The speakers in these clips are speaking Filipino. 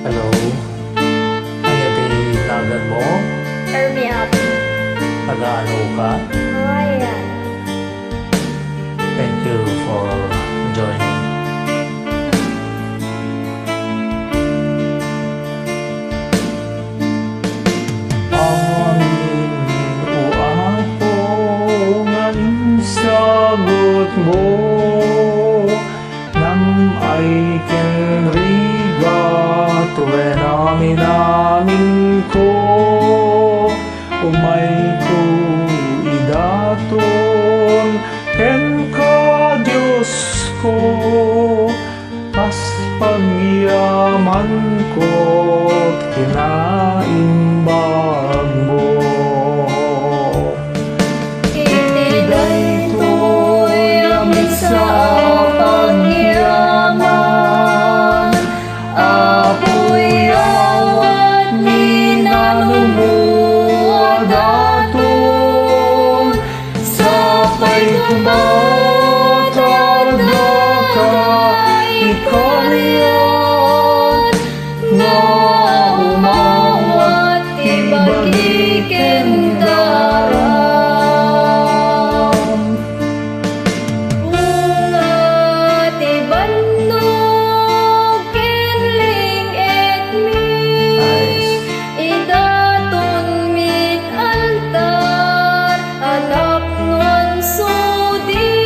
Hello, ano tinagan mo? Ermiap. Taga-ano ka? Ayan. Thank you for joining. Angin o ako ngayon sagot mo nang ay kenrigat when amin ko umay ko idaton ken ka Diyos ko pas pagyaman ko't kinaimbag mo. Iti daytoy amin sa pagyaman, apoy awat ni nanumuad aton, sapay kumatag na ikariyan, nga umawat ibagi kendaram. Bunga ti bandog kenling et mi, idaton mit altar anak ngon sudi,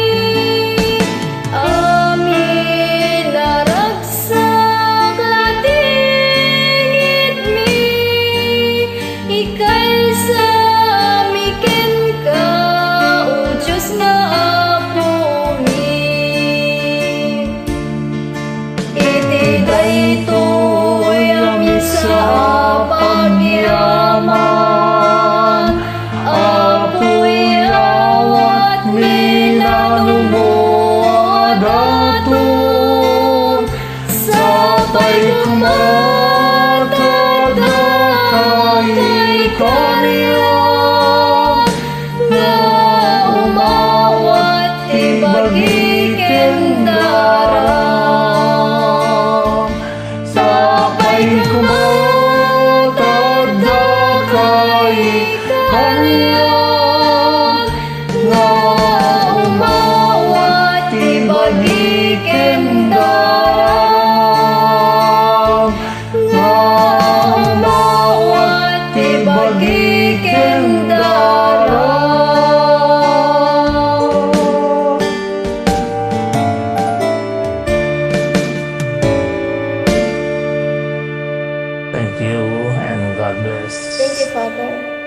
amin naragsak lating it mi, ikay sa miken ka o Diyos nga apo mi. Iti daytoy amin sa pagyaman, apoy awat mi nanumuad aton, sapay kumatag na kay kaniya, nga umawat ibagi kendaram. Sapay kumatag na kay kaniya, nga umawat ibagi kendaram, nga umawat ibagi kendaram. Thank you and God bless. Thank you, Father.